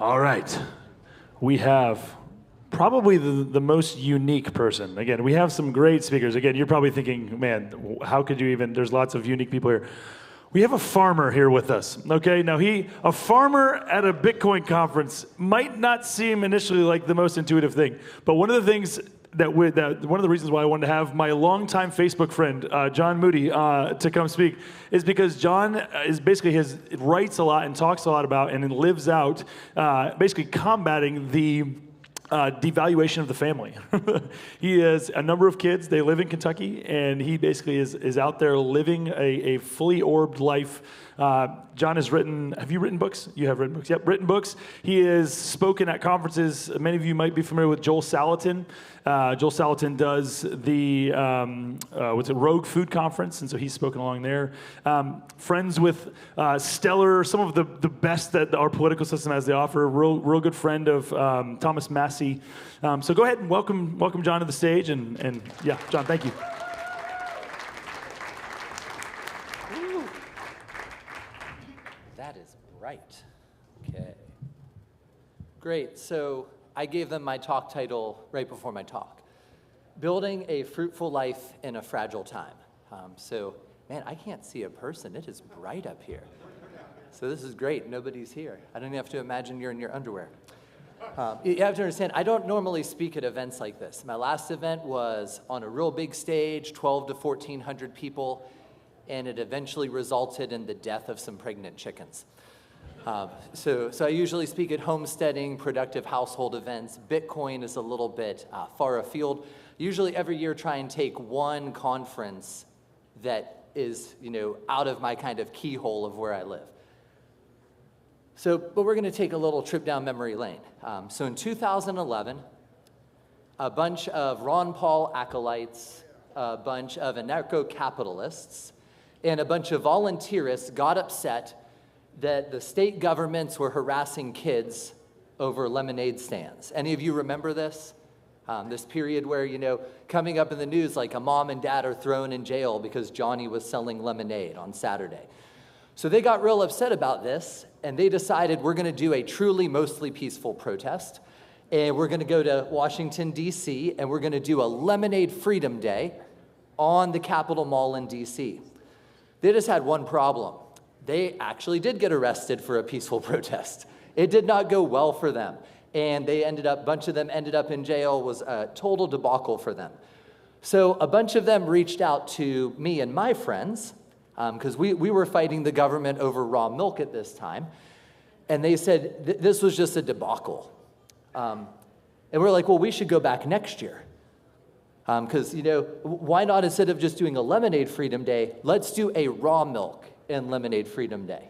All right. We have probably the most unique person. Again, we have some great speakers. Again, you're probably thinking, man, how could you even, there's lots of unique people here. We have a farmer here with us, okay? Now a farmer at a Bitcoin conference might not seem initially like the most intuitive thing, but one of the things one of the reasons why I wanted to have my longtime Facebook friend, John Moody, to come speak is because John is basically writes a lot and talks a lot about and lives out basically combating the devaluation of the family. He has a number of kids. They live in Kentucky, and he basically is out there living a fully orbed life. John has written, have you written books? You have written books. Yep, written books. He has spoken at conferences. Many of you might be familiar with Joel Salatin. Joel Salatin does the Rogue Food Conference, and so he's spoken along there. Friends with Stellar, some of the best that our political system has to offer. Real good friend of Thomas Massey. So go ahead and welcome John to the stage, and yeah, John, thank you. That is bright. Okay. Great. So I gave them my talk title right before my talk. Building a Fruitful Life in a Fragile Time. So, man, I can't see a person. It is bright up here. So this is great. Nobody's here. I don't even have to imagine you're in your underwear. You have to understand, I don't normally speak at events like this. My last event was on a real big stage, 12 to 1,400 people, and it eventually resulted in the death of some pregnant chickens. So I usually speak at homesteading, productive household events. Bitcoin is a little bit far afield. Usually every year try and take one conference that is, out of my kind of keyhole of where I live. But we're going to take a little trip down memory lane. So in 2011, a bunch of Ron Paul acolytes, a bunch of anarcho-capitalists, and a bunch of volunteerists got upset that the state governments were harassing kids over lemonade stands. Any of you remember this? This period where, coming up in the news, like a mom and dad are thrown in jail because Johnny was selling lemonade on Saturday. So they got real upset about this, and they decided we're going to do a truly mostly peaceful protest, and we're going to go to Washington, D.C., and we're going to do a Lemonade Freedom Day on the Capitol Mall in D.C. They just had one problem. They actually did get arrested for a peaceful protest. It did not go well for them. And a bunch of them ended up in jail. It was a total debacle for them. So a bunch of them reached out to me and my friends, because we were fighting the government over raw milk at this time. And they said, this was just a debacle. And we're like, well, we should go back next year. Because, why not, instead of just doing a Lemonade Freedom Day, let's do a raw milk and Lemonade Freedom Day.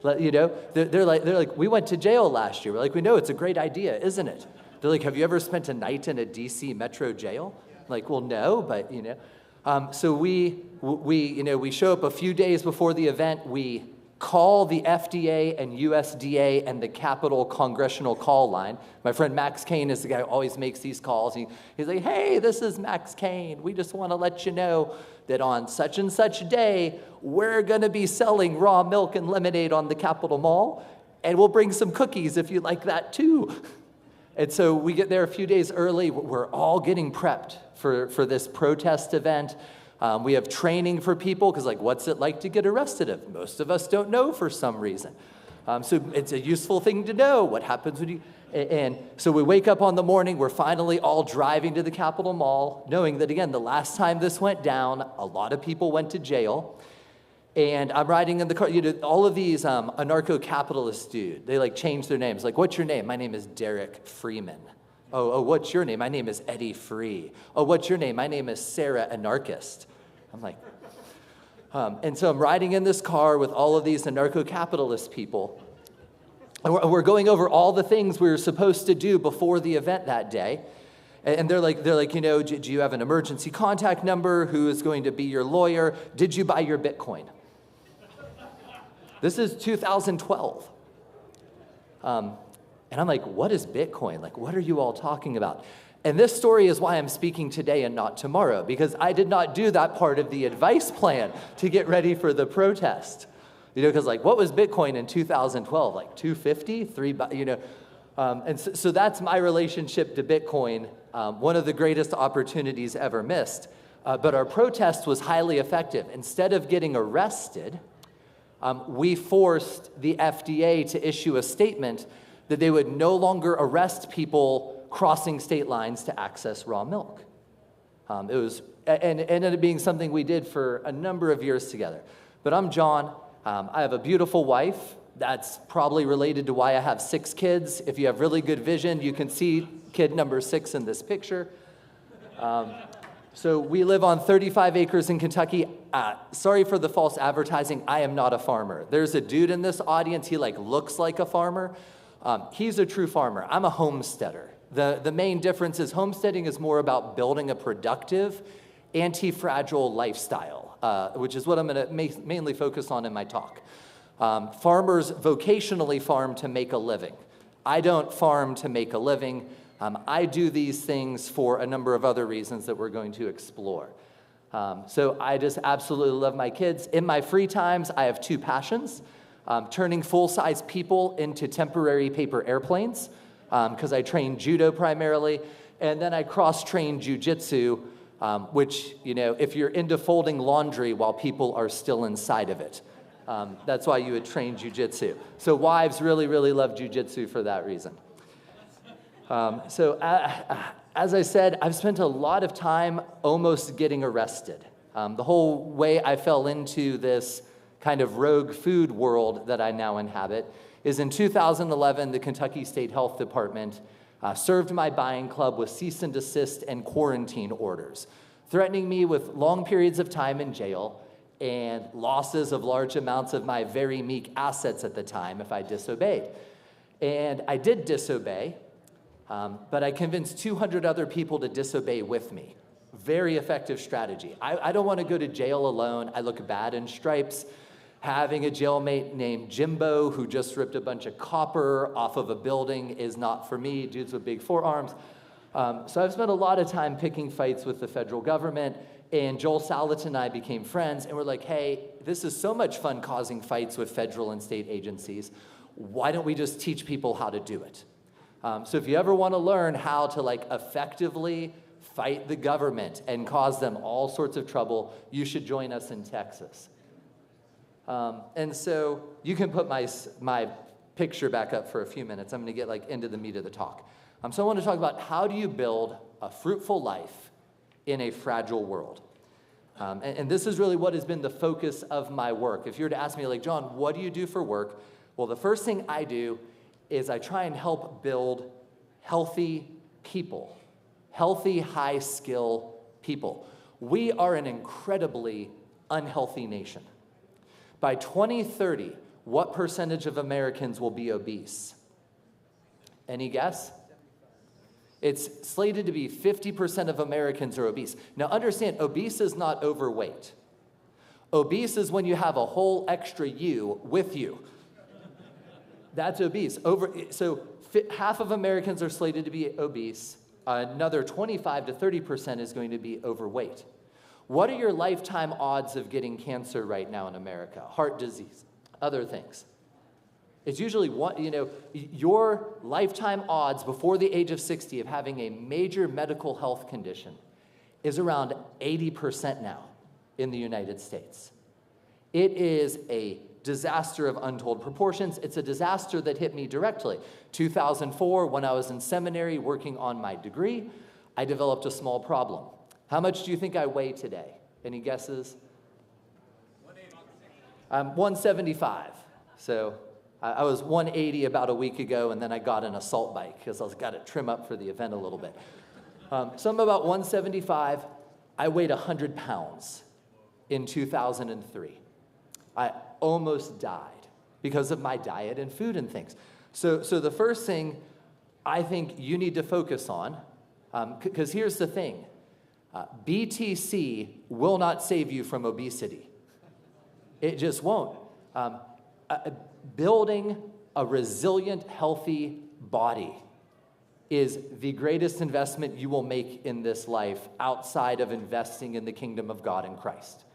They're like, we went to jail last year. We're like, we know, it's a great idea, isn't it? They're like, have you ever spent a night in a DC Metro jail? I'm like, well, no, but, So we show up a few days before the event. We call the FDA and USDA and the Capitol Congressional Call Line. My friend Max Kane is the guy who always makes these calls. He's like, hey, this is Max Kane. We just want to let you know that on such and such day, we're going to be selling raw milk and lemonade on the Capitol Mall, and we'll bring some cookies if you like that too. And so we get there a few days early. We're all getting prepped for this protest event. We have training for people, because what's it like to get arrested? If most of us don't know for some reason. So it's a useful thing to know. What happens when you... And so we wake up on the morning, we're finally all driving to the Capitol Mall, knowing that, again, the last time this went down, a lot of people went to jail. And I'm riding in the car. All of these anarcho-capitalists, dude, they change their names. What's your name? My name is Derek Freeman. Oh, what's your name? My name is Eddie Free. Oh, what's your name? My name is Sarah Anarchist. I'm like, and so I'm riding in this car with all of these anarcho-capitalist people. And we're going over all the things we were supposed to do before the event that day. And they're like, do you have an emergency contact number? Who is going to be your lawyer? Did you buy your Bitcoin? This is 2012. And I'm like, what is Bitcoin? What are you all talking about? And this story is why I'm speaking today and not tomorrow, because I did not do that part of the advice plan to get ready for the protest. Because what was Bitcoin in 2012? 250, So that's my relationship to Bitcoin, one of the greatest opportunities ever missed. But our protest was highly effective. Instead of getting arrested, we forced the FDA to issue a statement that they would no longer arrest people crossing state lines to access raw milk. It ended up being something we did for a number of years together. But I'm John. I have a beautiful wife. That's probably related to why I have 6 kids. If you have really good vision, you can see kid number 6 in this picture. So we live on 35 acres in Kentucky. Sorry for the false advertising. I am not a farmer. There's a dude in this audience. He looks like a farmer. He's a true farmer. I'm a homesteader. The main difference is homesteading is more about building a productive, anti-fragile lifestyle, which is what I'm going to mainly focus on in my talk. Farmers vocationally farm to make a living. I don't farm to make a living. I do these things for a number of other reasons that we're going to explore. So I just absolutely love my kids. In my free times, I have 2 passions. Turning full-size people into temporary paper airplanes, because I train judo primarily, and then I cross-train jujitsu, which, if you're into folding laundry while people are still inside of it. That's why you would train jujitsu. So wives really, really love jujitsu for that reason. As I said, I've spent a lot of time almost getting arrested. The whole way I fell into this kind of rogue food world that I now inhabit is in 2011, the Kentucky State Health Department served my buying club with cease and desist and quarantine orders, threatening me with long periods of time in jail and losses of large amounts of my very meek assets at the time if I disobeyed. And I did disobey. But I convinced 200 other people to disobey with me. Very effective strategy. I don't want to go to jail alone. I look bad in stripes. Having a jailmate named Jimbo who just ripped a bunch of copper off of a building is not for me, dudes with big forearms. So I've spent a lot of time picking fights with the federal government, and Joel Salatin and I became friends, and we're like, hey, this is so much fun causing fights with federal and state agencies. Why don't we just teach people how to do it? So if you ever want to learn how to effectively fight the government and cause them all sorts of trouble, you should join us in Texas. And so you can put my picture back up for a few minutes. I'm going to get into the meat of the talk. So I want to talk about how do you build a fruitful life in a fragile world. And this is really what has been the focus of my work. If you were to ask me, John, what do you do for work? Well, the first thing I do is I try and help build healthy people, healthy, high-skill people. We are an incredibly unhealthy nation. By 2030, what percentage of Americans will be obese? Any guess? It's slated to be 50% of Americans are obese. Now understand, obese is not overweight. Obese is when you have a whole extra you with you. That's obese. So half of Americans are slated to be obese. Another 25 to 30% is going to be overweight. What are your lifetime odds of getting cancer right now in America? Heart disease, other things. It's usually your lifetime odds before the age of 60 of having a major medical health condition is around 80% now in the United States. It is a disaster of untold proportions. It's a disaster that hit me directly. 2004, when I was in seminary working on my degree, I developed a small problem. How much do you think I weigh today? Any guesses? 175. So I was 180 about a week ago, and then I got an assault bike because I was got to trim up for the event a little bit. So I'm about 175. I weighed 100 pounds in 2003. I almost died because of my diet and food and things. So the first thing I think you need to focus on, because here's the thing, BTC will not save you from obesity. It just won't. Building a resilient, healthy body is the greatest investment you will make in this life outside of investing in the kingdom of God in Christ.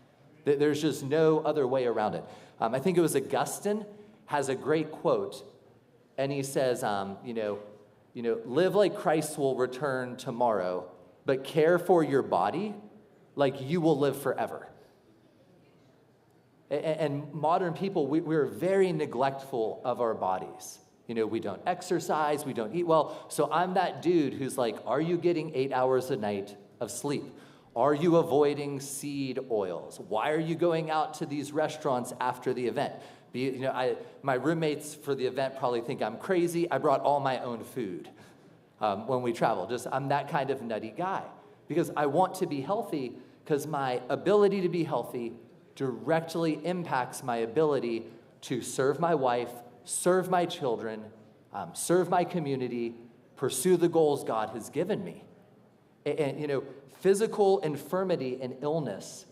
There's just no other way around it. I think it was Augustine has a great quote and he says, live like Christ will return tomorrow, but care for your body like you will live forever. And modern people, we're very neglectful of our bodies. We don't exercise, we don't eat well. So I'm that dude who's like, are you getting 8 hours a night of sleep? Are you avoiding seed oils? Why are you going out to these restaurants after the event? My roommates for the event probably think I'm crazy. I brought all my own food when we travel. I'm that kind of nutty guy because I want to be healthy because my ability to be healthy directly impacts my ability to serve my wife, serve my children, serve my community, pursue the goals God has given me. And physical infirmity and illness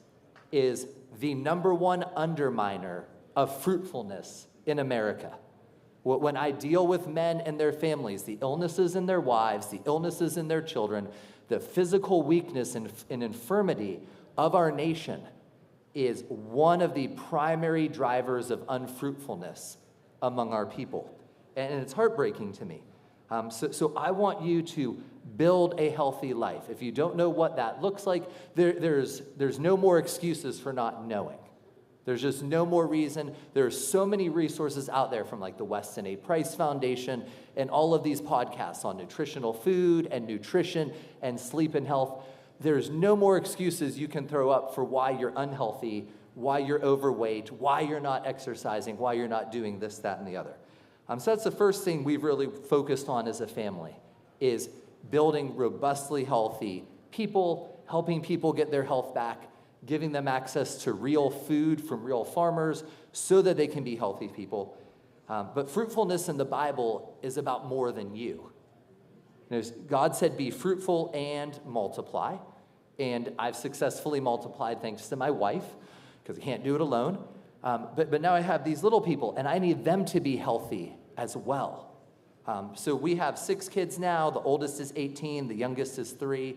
is the #1 underminer of fruitfulness in America. When I deal with men and their families, the illnesses in their wives, the illnesses in their children, the physical weakness and infirmity of our nation is one of the primary drivers of unfruitfulness among our people. And it's heartbreaking to me. So I want you to build a healthy life. If you don't know what that looks like, there's no more excuses for not knowing. There's just no more reason. There are so many resources out there from like the Weston A. Price Foundation and all of these podcasts on nutritional food and nutrition and sleep and health. There's no more excuses you can throw up for why you're unhealthy, why you're overweight, why you're not exercising, why you're not doing this, that, and the other. So that's the first thing we've really focused on as a family, is building robustly healthy people, helping people get their health back, giving them access to real food from real farmers so that they can be healthy people. But fruitfulness in the Bible is about more than you. God said, be fruitful and multiply. And I've successfully multiplied thanks to my wife, because I can't do it alone. But now I have these little people, and I need them to be healthy as well. So we have 6 kids now. The oldest is 18. The youngest is 3.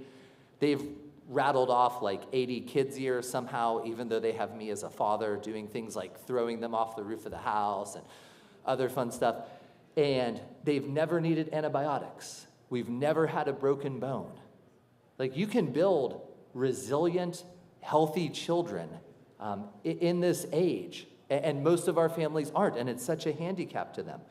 They've rattled off like 80 kids a year somehow, even though they have me as a father doing things like throwing them off the roof of the house and other fun stuff. And they've never needed antibiotics. We've never had a broken bone. Like, you can build resilient, healthy children in this age, and most of our families aren't, and it's such a handicap to them.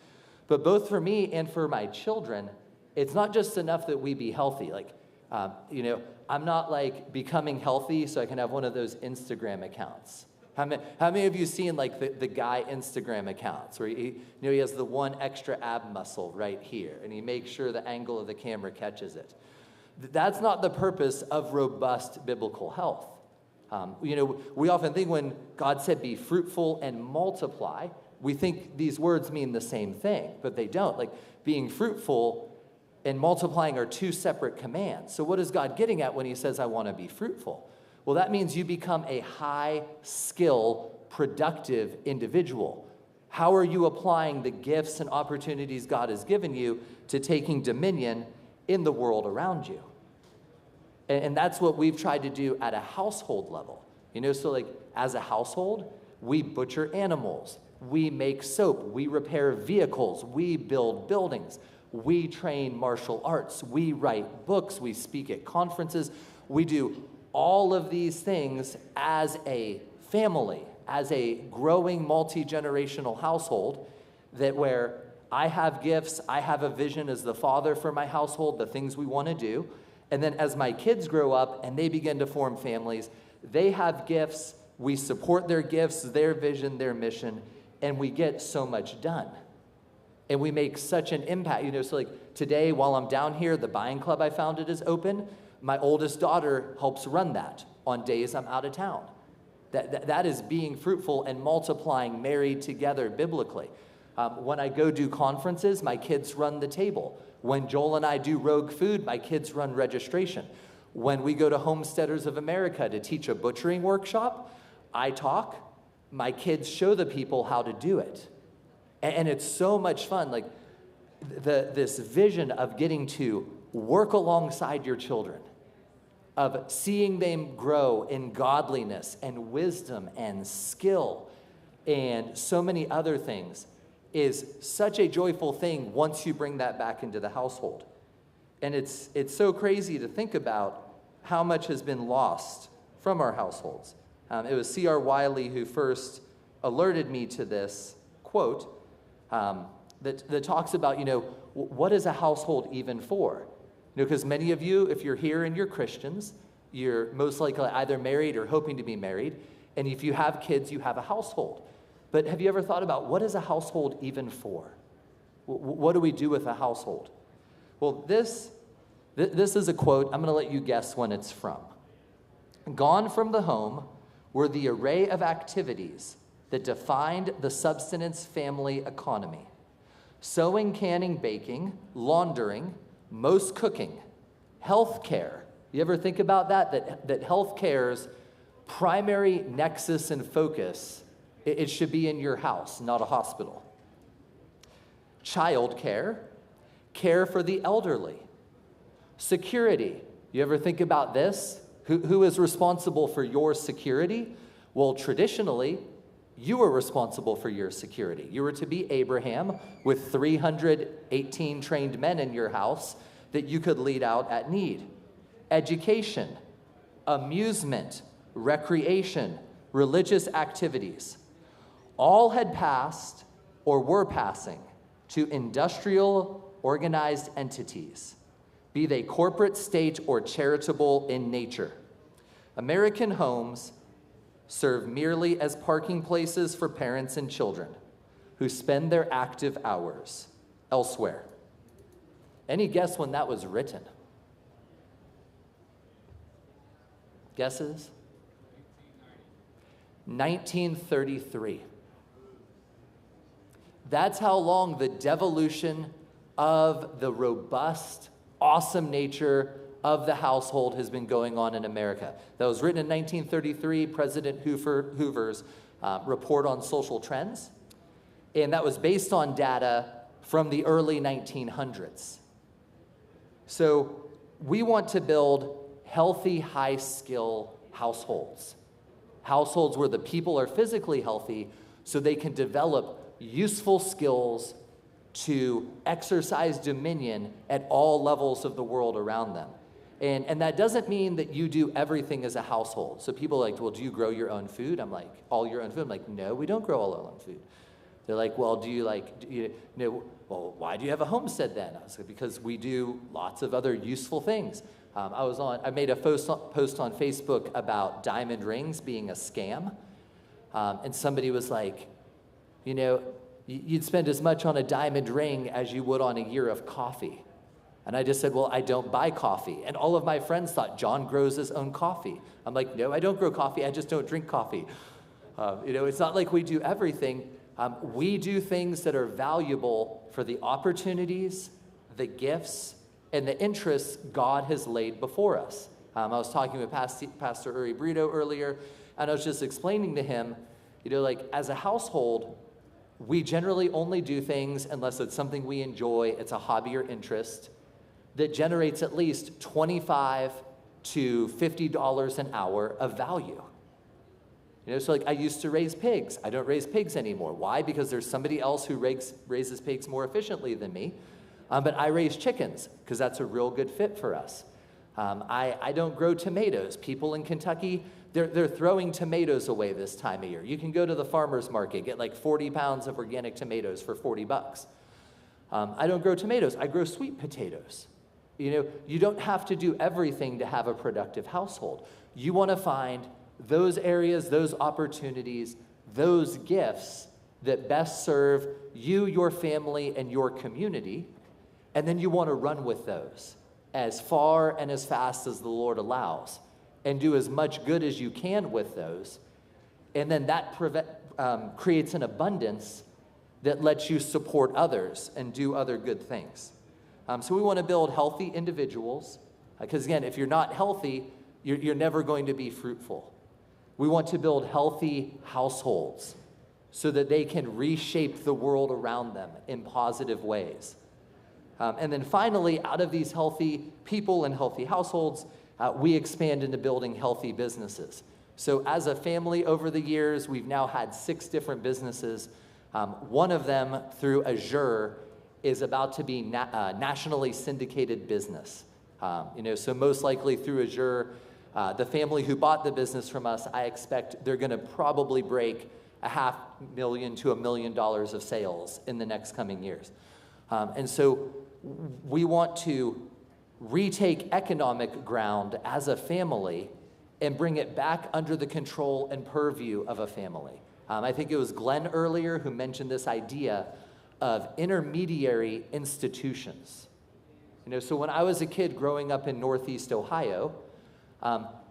But both for me and for my children, it's not just enough that we be healthy. Like, I'm not like becoming healthy so I can have one of those Instagram accounts. How many of you seen like the guy Instagram accounts where he has the one extra ab muscle right here and he makes sure the angle of the camera catches it? That's not the purpose of robust biblical health. We often think when God said be fruitful and multiply, we think these words mean the same thing, but they don't. Like, being fruitful and multiplying are 2 separate commands. So what is God getting at when he says, I want to be fruitful? Well, that means you become a high-skill, productive individual. How are you applying the gifts and opportunities God has given you to taking dominion in the world around you? And that's what we've tried to do at a household level. So like as a household, we butcher animals, we make soap, we repair vehicles, we build buildings, we train martial arts, we write books, we speak at conferences, we do all of these things as a family, as a growing multi-generational household, that where I have gifts, I have a vision as the father for my household, the things we want to do. And then as my kids grow up and they begin to form families, they have gifts, we support their gifts, their vision, their mission, and we get so much done. And we make such an impact. So like today, while I'm down here, the buying club I founded is open. My oldest daughter helps run that on days I'm out of town. That is being fruitful and multiplying married together biblically. When I go do conferences, my kids run the table. When Joel and I do Rogue Food, my kids run registration. When we go to Homesteaders of America to teach a butchering workshop, I talk, my kids show the people how to do it. And it's so much fun. Like this vision of getting to work alongside your children, of seeing them grow in godliness and wisdom and skill and so many other things is such a joyful thing once you bring that back into the household. And it's so crazy to think about how much has been lost from our households. It was C.R. Wiley who first alerted me to this quote that talks about, what is a household even for? Because many of you, if you're here and you're Christians, you're most likely either married or hoping to be married. And if you have kids, you have a household. But have you ever thought about what is a household even for? What do we do with a household? Well, this is a quote. I'm going to let you guess when it's from. Gone from the home were the array of activities that defined the subsistence family economy. Sewing, canning, baking, laundering, most cooking, health care. You ever think about that health care's primary nexus and focus, it should be in your house, not a hospital. Child care, care for the elderly. Security. You ever think about this? Who is responsible for your security? Well, traditionally, you were responsible for your security. You were to be Abraham with 318 trained men in your house that you could lead out at need. Education, amusement, recreation, religious activities, all had passed or were passing to industrial organized entities, be they corporate, state, or charitable in nature. American homes serve merely as parking places for parents and children who spend their active hours elsewhere. Any guess when that was written? Guesses? 1933. That's how long the devolution of the robust, awesome nature of the household has been going on in America. That was written in 1933, President Hoover's report on social trends. And that was based on data from the early 1900s. So we want to build healthy, high-skill households. Households where the people are physically healthy so they can develop useful skills to exercise dominion at all levels of the world around them. And that doesn't mean that you do everything as a household. So people are like, well, do you grow your own food? I'm like, all your own food? I'm like, no, we don't grow all our own food. They're like, well, well, why do you have a homestead then? I was like, because we do lots of other useful things. I made a post on Facebook about diamond rings being a scam. And somebody was like, you'd spend as much on a diamond ring as you would on a year of coffee. And I just said, well, I don't buy coffee. And all of my friends thought John grows his own coffee. I'm like, no, I don't grow coffee. I just don't drink coffee. It's not like we do everything. We do things that are valuable for the opportunities, the gifts, and the interests God has laid before us. I was talking with Pastor Uri Brito earlier, and I was just explaining to him, as a household, we generally only do things unless it's something we enjoy, it's a hobby or interest, that generates at least $25 to $50 an hour of value. So I used to raise pigs. I don't raise pigs anymore. Why? Because there's somebody else who raises pigs more efficiently than me. But I raise chickens because that's a real good fit for us. I don't grow tomatoes. People in Kentucky, they're throwing tomatoes away this time of year. You can go to the farmer's market, get like 40 pounds of organic tomatoes for $40. I don't grow tomatoes. I grow sweet potatoes. You don't have to do everything to have a productive household. You want to find those areas, those opportunities, those gifts that best serve you, your family, and your community, and then you want to run with those as far and as fast as the Lord allows, and do as much good as you can with those, and then that creates an abundance that lets you support others and do other good things. So we want to build healthy individuals, because again, if you're not healthy, you're never going to be fruitful. We want to build healthy households so that they can reshape the world around them in positive ways. And then finally, out of these healthy people and healthy households, we expand into building healthy businesses. So as a family over the years, we've now had 6 different businesses One of them, through Azure, is about to be nationally syndicated business. So most likely through Azure, the family who bought the business from us, I expect they're going to probably break $500,000 to $1 million of sales in the next coming years. And so we want to retake economic ground as a family and bring it back under the control and purview of a family. I think it was Glenn earlier who mentioned this idea of intermediary institutions. So when I was a kid growing up in Northeast Ohio,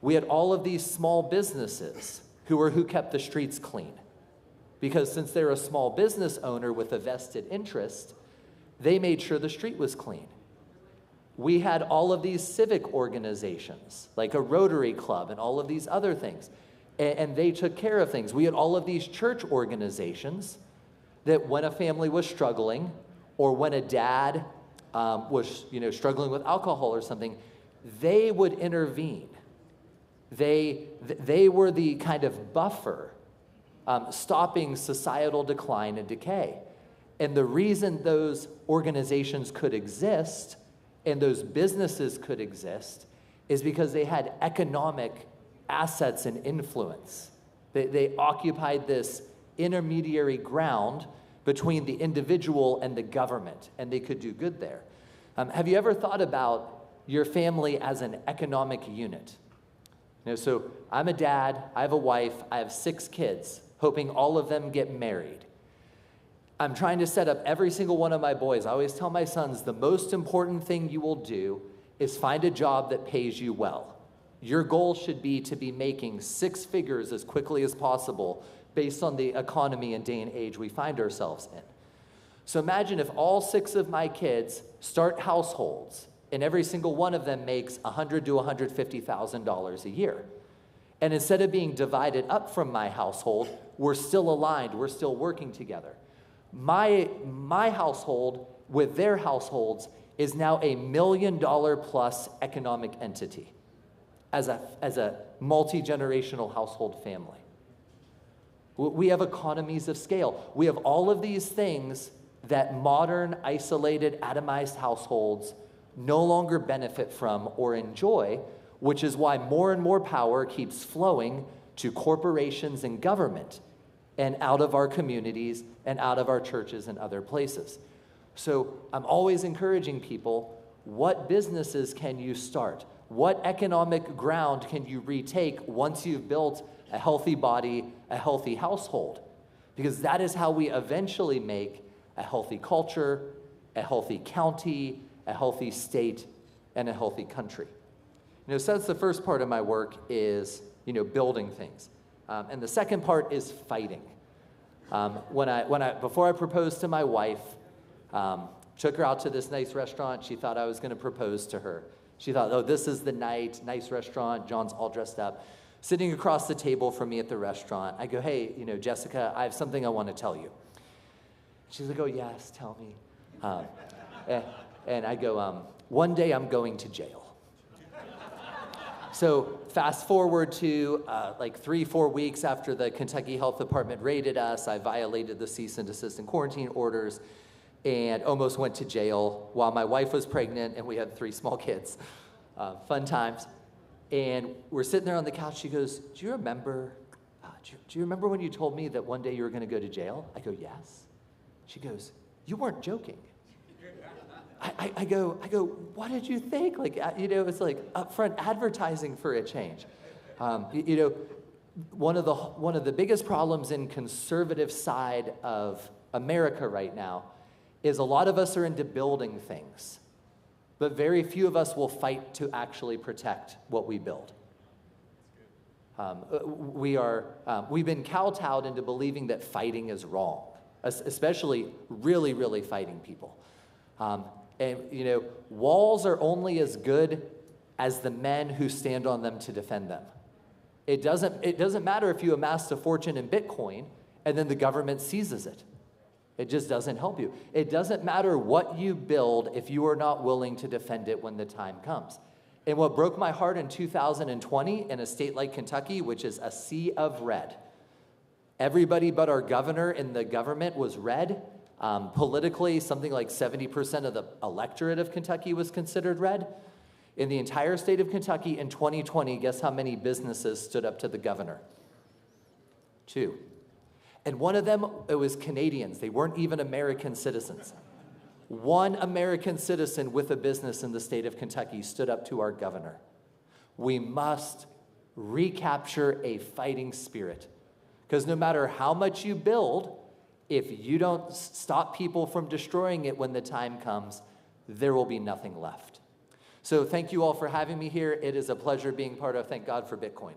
we had all of these small businesses who kept the streets clean. Because since they're a small business owner with a vested interest, they made sure the street was clean. We had all of these civic organizations, like a Rotary Club and all of these other things, and they took care of things. We had all of these church organizations that when a family was struggling, or when a dad was struggling with alcohol or something, they would intervene. They were the kind of buffer stopping societal decline and decay. And the reason those organizations could exist and those businesses could exist is because they had economic assets and influence. They occupied this intermediary ground between the individual and the government, and they could do good there. Have you ever thought about your family as an economic unit? So I'm a dad, I have a wife, I have 6 kids, hoping all of them get married. I'm trying to set up every single one of my boys. I always tell my sons, the most important thing you will do is find a job that pays you well. Your goal should be to be making 6 figures as quickly as possible based on the economy and day and age we find ourselves in. So imagine if all 6 of my kids start households and every single one of them makes $100,000 to $150,000 a year. And instead of being divided up from my household, we're still aligned, we're still working together. My household with their households is now a $1 million plus economic entity as a multi-generational household family. We have economies of scale. We have all of these things that modern, isolated, atomized households no longer benefit from or enjoy, which is why more and more power keeps flowing to corporations and government and out of our communities and out of our churches and other places. So I'm always encouraging people, what businesses can you start? What economic ground can you retake once you've built a healthy body, a healthy household? Because that is how we eventually make a healthy culture, a healthy county, a healthy state, and a healthy country. So that's the first part of my work is, building things. And the second part is fighting. Before I proposed to my wife, took her out to this nice restaurant. She thought I was going to propose to her. She thought, oh, this is the night, nice restaurant. John's all dressed up. Sitting across the table from me at the restaurant, I go, hey, Jessica, I have something I want to tell you. She's like, oh, yes, tell me. And I go, one day I'm going to jail. So fast forward to 3-4 weeks after the Kentucky Health Department raided us, I violated the cease and desist and quarantine orders and almost went to jail while my wife was pregnant and we had 3 small kids. Fun times. And we're sitting there on the couch. She goes, do you remember when you told me that one day you were going to go to jail? I go, yes. She goes, you weren't joking. I go, what did you think? It's like upfront advertising for a change. One of the biggest problems in conservative side of America right now is a lot of us are into building things, but very few of us will fight to actually protect what we build. We've been kowtowed into believing that fighting is wrong, especially really, really fighting people. And walls are only as good as the men who stand on them to defend them. It doesn't matter if you amassed a fortune in Bitcoin and then the government seizes it. It just doesn't help you. It doesn't matter what you build if you are not willing to defend it when the time comes. And what broke my heart in 2020 in a state like Kentucky, which is a sea of red, Everybody but our governor in the government was red. Politically, something like 70% of the electorate of Kentucky was considered red. In the entire state of Kentucky in 2020, guess how many businesses stood up to the governor? 2. And one of them, it was Canadians. They weren't even American citizens. One American citizen with a business in the state of Kentucky stood up to our governor. We must recapture a fighting spirit. Because no matter how much you build, if you don't stop people from destroying it when the time comes, there will be nothing left. So thank you all for having me here. It is a pleasure being part of Thank God for Bitcoin.